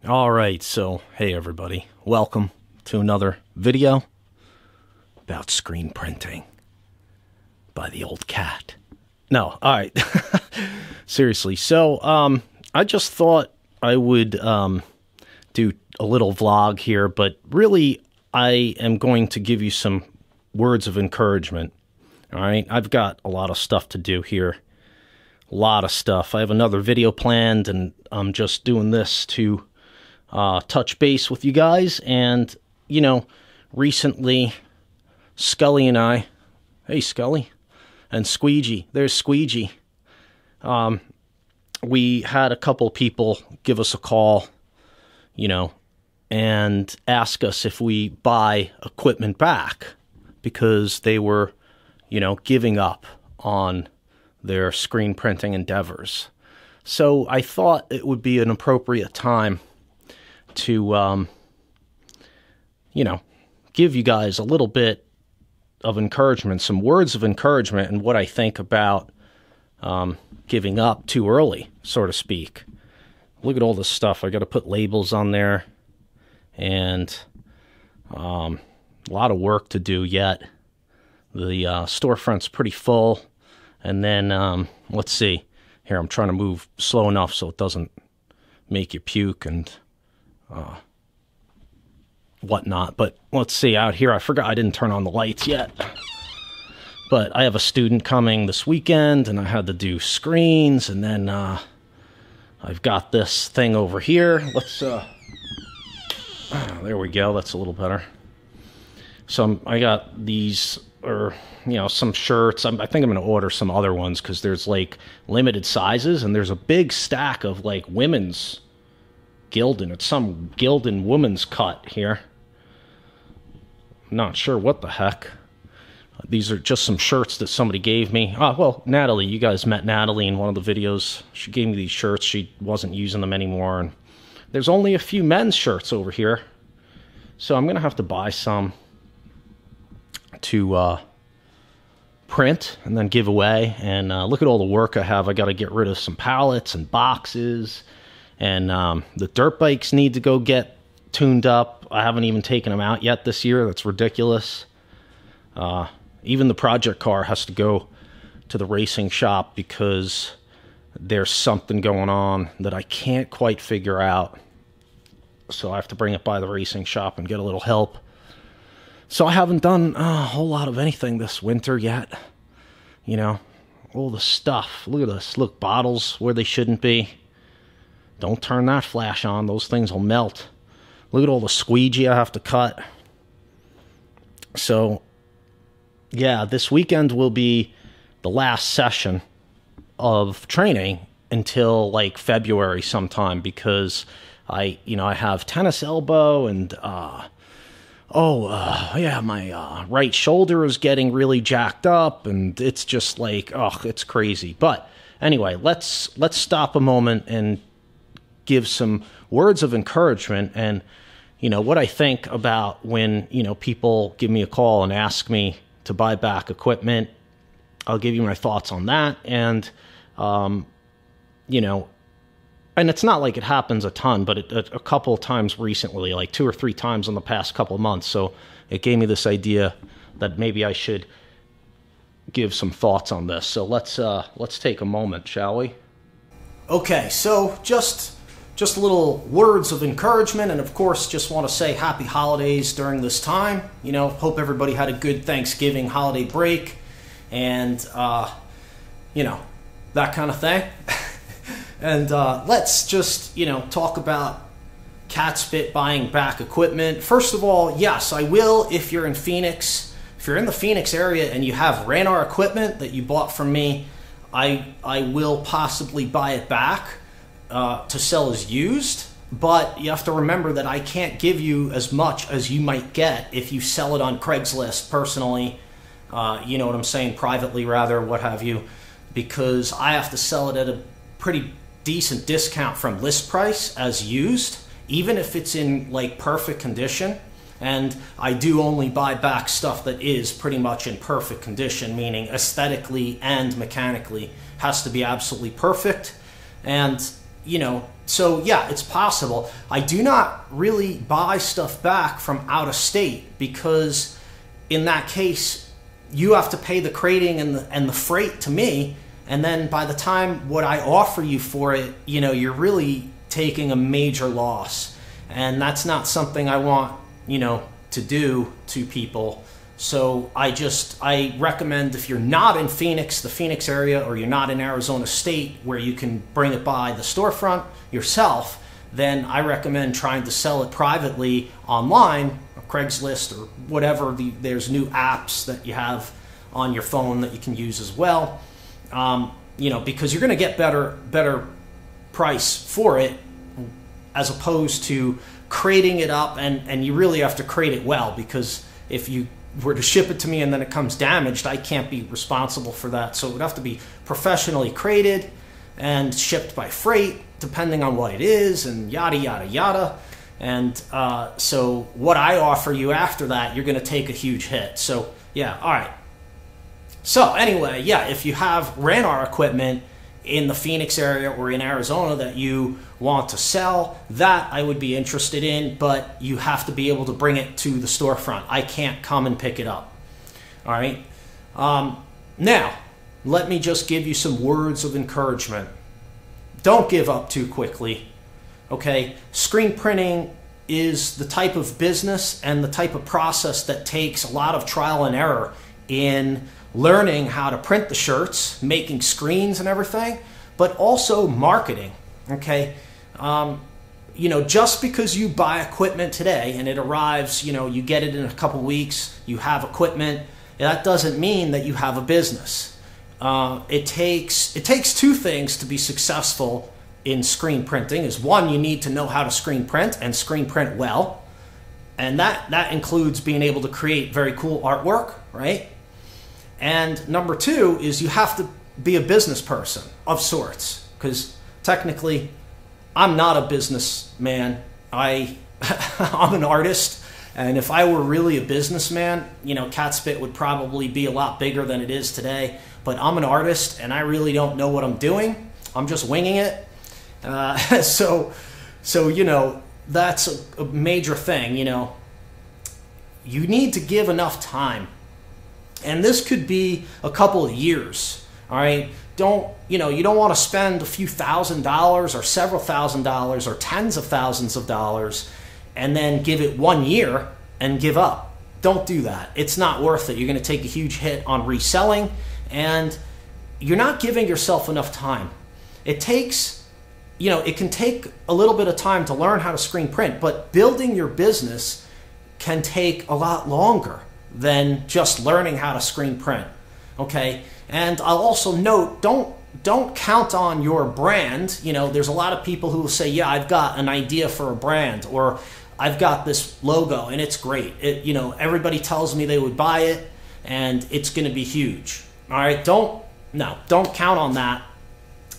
Alright, so hey everybody, welcome to another video about screen printing by the old cat. No, alright, seriously, so I just thought I would do a little vlog here, but really I am going to give you some words of encouragement. Alright, I've got a lot of stuff to do here, a lot of stuff. I have another video planned and I'm just doing this to touch base with you guys. And you know, recently Scully and I, hey Scully, and Squeegee, there's Squeegee, we had a couple people give us a call, you know, and ask us if we buy equipment back because they were, you know, giving up on their screen printing endeavors. So I thought it would be an appropriate time to, you know, give you guys a little bit of encouragement, some words of encouragement, and what I think about giving up too early, so to speak. Look at all this stuff. I got to put labels on there, and a lot of work to do yet. The storefront's pretty full, and then let's see. Here, I'm trying to move slow enough so it doesn't make you puke and whatnot. But let's see, out here, I forgot I didn't turn on the lights yet. But I have a student coming this weekend, and I had to do screens, and then I've got this thing over here. Let's, there we go, that's a little better. So I got these, or, you know, some shirts. I think I'm going to order some other ones, because there's, like, limited sizes, and there's a big stack of, like, women's Gildan. It's some Gildan woman's cut here. I'm not sure what the heck. These are just some shirts that somebody gave me. Well, Natalie, you guys met Natalie in one of the videos. She gave me these shirts. She wasn't using them anymore. And there's only a few men's shirts over here. So I'm going to have to buy some to print and then give away. And look at all the work I have. I got to get rid of some pallets and boxes. And the dirt bikes need to go get tuned up. I haven't even taken them out yet this year. That's ridiculous. Even the project car has to go to the racing shop because there's something going on that I can't quite figure out. So I have to bring it by the racing shop and get a little help. So I haven't done a whole lot of anything this winter yet. You know, all the stuff. Look at this. Look, bottles where they shouldn't be. Don't turn that flash on. Those things will melt. Look at all the squeegee I have to cut. So, yeah, this weekend will be the last session of training until, like, February sometime, because I have tennis elbow and, yeah, my right shoulder is getting really jacked up, and it's just like, oh, it's crazy. But anyway, let's stop a moment and give some words of encouragement. And, you know, what I think about when, you know, people give me a call and ask me to buy back equipment. I'll give you my thoughts on that. And, you know, and it's not like it happens a ton, but a couple of times recently, like 2 or 3 times in the past couple of months. So it gave me this idea that maybe I should give some thoughts on this. So let's take a moment, shall we? Okay, so just little words of encouragement, and of course just want to say happy holidays during this time. You know, hope everybody had a good Thanksgiving holiday break, and you know, that kind of thing. And let's just, you know, talk about Catspit buying back equipment. First of all, yes, I will. If you're in Phoenix, if you're in the Phoenix area and you have Ranar equipment that you bought from me, I will possibly buy it back to sell as used. But you have to remember that I can't give you as much as you might get if you sell it on Craigslist personally, you know what I'm saying, privately rather, what have you, because I have to sell it at a pretty decent discount from list price as used, even if it's in like perfect condition. And I do only buy back stuff that is pretty much in perfect condition, meaning aesthetically and mechanically has to be absolutely perfect. And so yeah, it's possible. I do not really buy stuff back from out of state, because in that case, you have to pay the crating and the freight to me. And then by the time what I offer you for it, you're really taking a major loss. And that's not something I want, to do to people. So I recommend, if you're not in Phoenix, the Phoenix area, or you're not in Arizona State where you can bring it by the storefront yourself, then I recommend trying to sell it privately online, or Craigslist or whatever. There's new apps that you have on your phone that you can use as well. Because you're going to get better price for it, as opposed to crating it up, and you really have to crate it well, because if you were to ship it to me and then it comes damaged, I can't be responsible for that. So it would have to be professionally crated and shipped by freight, depending on what it is, and yada, yada, yada. And so what I offer you after that, you're going to take a huge hit. So yeah, all right. So anyway, yeah, if you have Ranar equipment in the Phoenix area or in Arizona that you want to sell, that I would be interested in, but you have to be able to bring it to the storefront. I can't come and pick it up. All right. Now, let me just give you some words of encouragement. Don't give up too quickly. Okay. Screen printing is the type of business and the type of process that takes a lot of trial and error in learning how to print the shirts, making screens and everything, but also marketing. Okay. Just because you buy equipment today and it arrives, you get it in a couple weeks, you have equipment, that doesn't mean that you have a business. It takes two things to be successful in screen printing. Is one, you need to know how to screen print and screen print well. And that includes being able to create very cool artwork, right? And number two is you have to be a business person of sorts, because technically I'm not a businessman. I'm an artist, and if I were really a businessman, Catspit would probably be a lot bigger than it is today. But I'm an artist, and I really don't know what I'm doing. I'm just winging it. So that's a major thing. You need to give enough time. And this could be a couple of years, all right? You don't want to spend a few $1,000s or several $1,000s or tens of thousands of dollars and then give it 1 year and give up. Don't do that. It's not worth it. You're going to take a huge hit on reselling, and you're not giving yourself enough time. It can take a little bit of time to learn how to screen print, but building your business can take a lot longer than just learning how to screen print. Okay. And I'll also note, don't count on your brand. There's a lot of people who will say, yeah, I've got an idea for a brand, or I've got this logo and it's great. Everybody tells me they would buy it and it's going to be huge. All right. Don't count on that,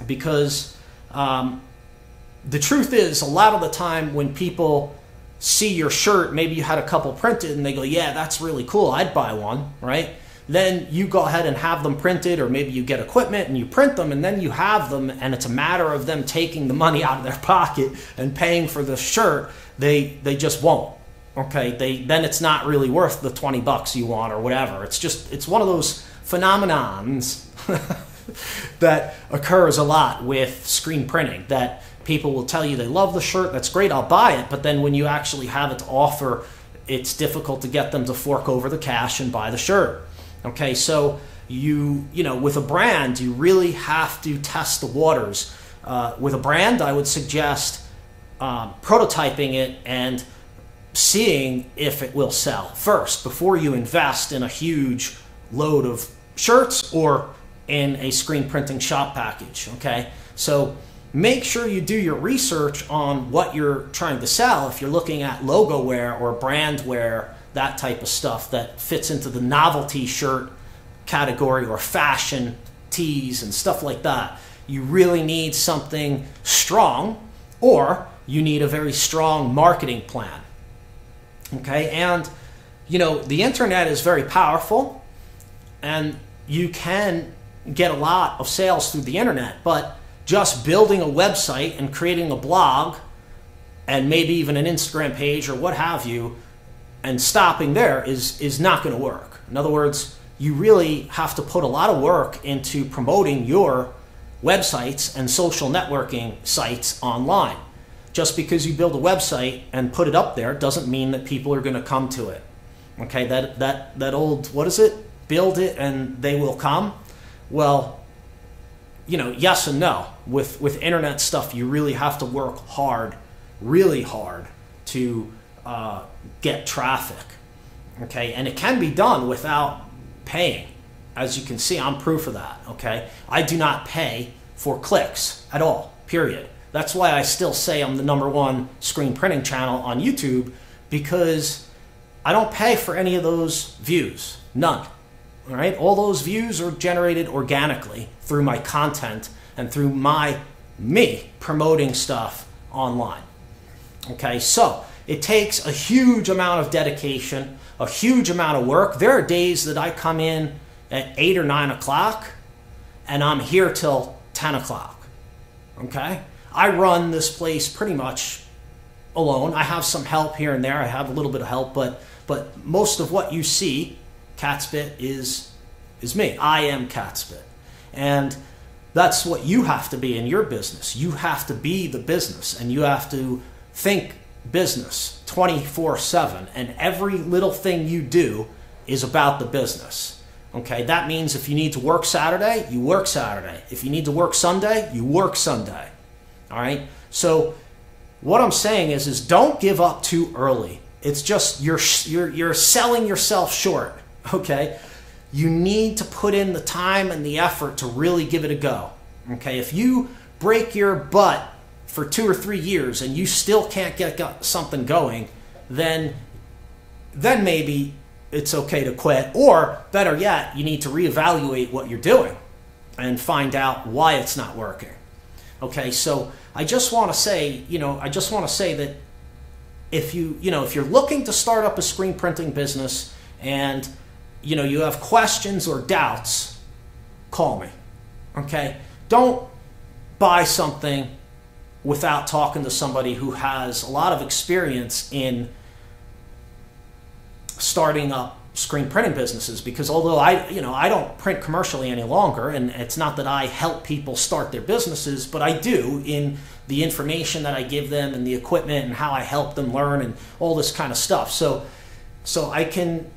because the truth is, a lot of the time when people see your shirt, maybe you had a couple printed and they go, yeah, that's really cool, I'd buy one, right? Then you go ahead and have them printed, or maybe you get equipment and you print them, and then you have them, and it's a matter of them taking the money out of their pocket and paying for the shirt. They just won't. Okay, then it's not really worth the $20 you want or whatever. It's one of those phenomenons that occurs a lot with screen printing, that people will tell you they love the shirt, that's great, I'll buy it, but then when you actually have it to offer, it's difficult to get them to fork over the cash and buy the shirt. Okay, so with a brand, you really have to test the waters. With a brand, I would suggest prototyping it and seeing if it will sell first before you invest in a huge load of shirts or in a screen printing shop package. Okay, so make sure you do your research on what you're trying to sell. If you're looking at logo wear or brand wear, that type of stuff that fits into the novelty shirt category, or fashion tees and stuff like that, you really need something strong, or you need a very strong marketing plan. Okay, and the internet is very powerful, and you can get a lot of sales through the internet, but just building a website and creating a blog and maybe even an Instagram page or what have you, and stopping there is not going to work. In other words, you really have to put a lot of work into promoting your websites and social networking sites online. Just because you build a website and put it up there doesn't mean that people are going to come to it. Okay, that old, what is it? Build it and they will come. Well, you know, yes and no. With internet stuff, you really have to work hard, really hard, to get traffic. Okay, and it can be done without paying. As you can see, I'm proof of that. Okay, I do not pay for clicks at all, period. That's why I still say I'm the #1 screen printing channel on YouTube, because I don't pay for any of those views. None. All right? All those views are generated organically through my content and through me promoting stuff online. Okay? So it takes a huge amount of dedication, a huge amount of work. There are days that I come in at 8 or 9 o'clock and I'm here till 10 o'clock. Okay? I run this place pretty much alone. I have some help here and there. I have a little bit of help, but most of what you see, Catspit, is me. I am Catspit. And that's what you have to be in your business. You have to be the business, and you have to think business 24/7, and every little thing you do is about the business. Okay, that means if you need to work Saturday, you work Saturday. If you need to work Sunday, you work Sunday. All right. So what I'm saying is don't give up too early. It's just you're selling yourself short. Okay. You need to put in the time and the effort to really give it a go. Okay. If you break your butt for 2 or 3 years and you still can't get something going, then maybe it's okay to quit. Or better yet, you need to reevaluate what you're doing and find out why it's not working. Okay, so I just want to say, that if you're looking to start up a screen printing business and, you have questions or doubts, call me. Okay, don't buy something without talking to somebody who has a lot of experience in starting up screen printing businesses, because although I don't print commercially any longer, and it's not that I help people start their businesses, but I do in the information that I give them and the equipment and how I help them learn and all this kind of stuff. So I can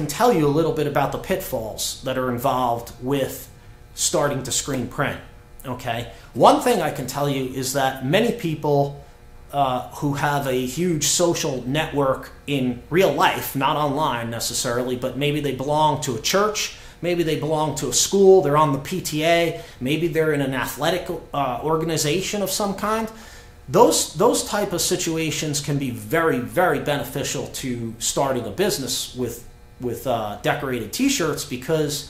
tell you a little bit about the pitfalls that are involved with starting to screen print. Okay, one thing I can tell you is that many people who have a huge social network in real life, not online necessarily, but maybe they belong to a church, maybe they belong to a school, they're on the PTA, maybe they're in an athletic organization of some kind. Those type of situations can be very, very beneficial to starting a business with decorated t-shirts, because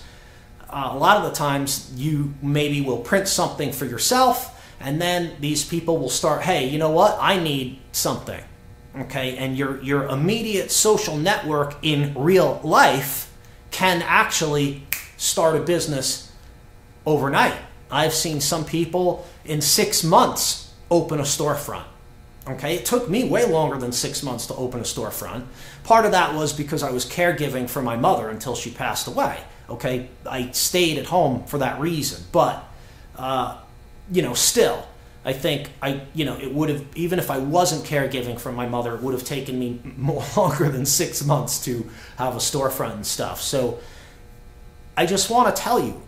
a lot of the times you maybe will print something for yourself, and then these people will start, hey, you know what? I need something. Okay, and your immediate social network in real life can actually start a business overnight. I've seen some people in 6 months open a storefront. Okay, it took me way longer than 6 months to open a storefront. Part of that was because I was caregiving for my mother until she passed away. Okay, I stayed at home for that reason, but still, I think it would have, even if I wasn't caregiving for my mother, it would have taken me more longer than 6 months to have a storefront and stuff. So I just want to tell you,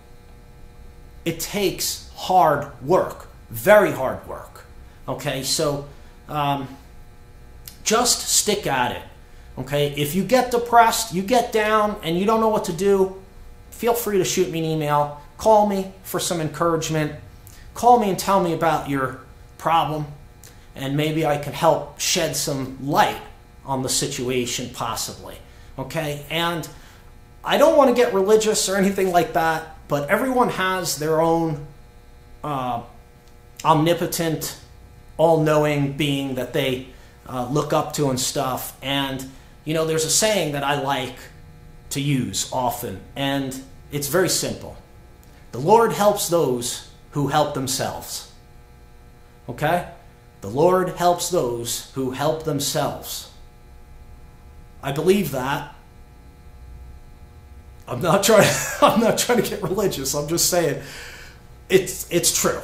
it takes hard work, very hard work. Okay, so just stick at it. Okay, if you get depressed, you get down, and you don't know what to do, feel free to shoot me an email, call me for some encouragement. Call me and tell me about your problem, and maybe I can help shed some light on the situation possibly. Okay, and I don't want to get religious or anything like that, but everyone has their own omnipotent, all-knowing being that they look up to and stuff. And there's a saying that I like to use often, and it's very simple. The Lord helps those who help themselves. Okay? The Lord helps those who help themselves. I believe that. I'm not trying to get religious. I'm just saying it's true.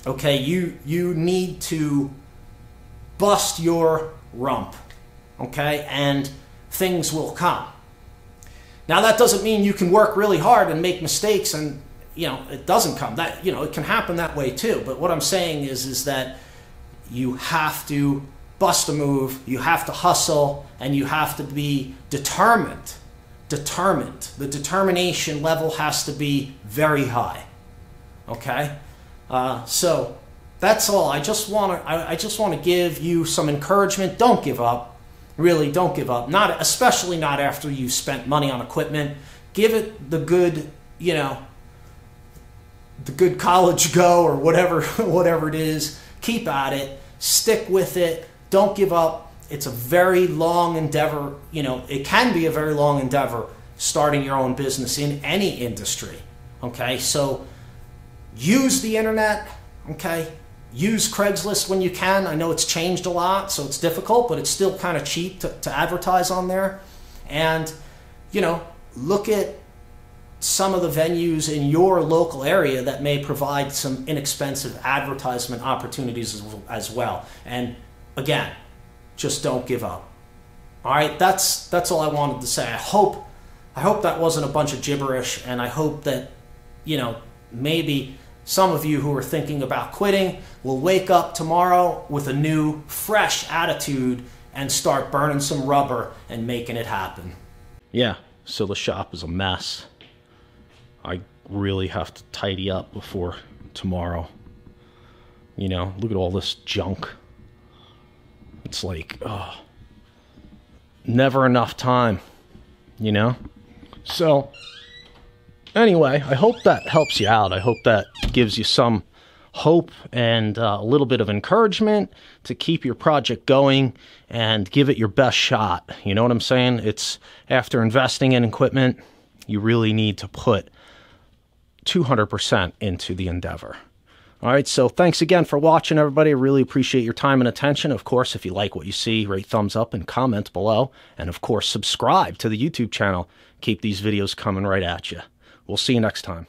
Okay? You need to bust your rump. Okay? And things will come. Now that doesn't mean you can work really hard and make mistakes and, you know, it doesn't come. That, you know, it can happen that way too. But what I'm saying is that you have to bust a move, you have to hustle, and you have to be determined. Determined. The determination level has to be very high. Okay? So that's all. I just want to give you some encouragement. Don't give up. Really, don't give up. Not, especially not after you've spent money on equipment. Give it the good, you know, the good college go or whatever it is. Keep at it. Stick with it. Don't give up. It's a very long endeavor. You know, it can be a very long endeavor starting your own business in any industry. Okay, so use the internet. Okay. Use Craigslist when you can. I know it's changed a lot, so it's difficult, but it's still kind of cheap to advertise on there. And, you know, look at some of the venues in your local area that may provide some inexpensive advertisement opportunities as well. And again, just don't give up. All right, that's all I wanted to say. I hope that wasn't a bunch of gibberish, and I hope that, you know, maybe some of you who are thinking about quitting will wake up tomorrow with a new, fresh attitude and start burning some rubber and making it happen. Yeah, so the shop is a mess. I really have to tidy up before tomorrow. You know, look at all this junk. It's like, oh, never enough time, you know? So anyway, I hope that helps you out. I hope that gives you some hope and a little bit of encouragement to keep your project going and give it your best shot. You know what I'm saying? It's after investing in equipment, you really need to put 200% into the endeavor. All right, so thanks again for watching, everybody. I really appreciate your time and attention. Of course, if you like what you see, rate, thumbs up, and comment below. And of course, subscribe to the YouTube channel. Keep these videos coming right at you. We'll see you next time.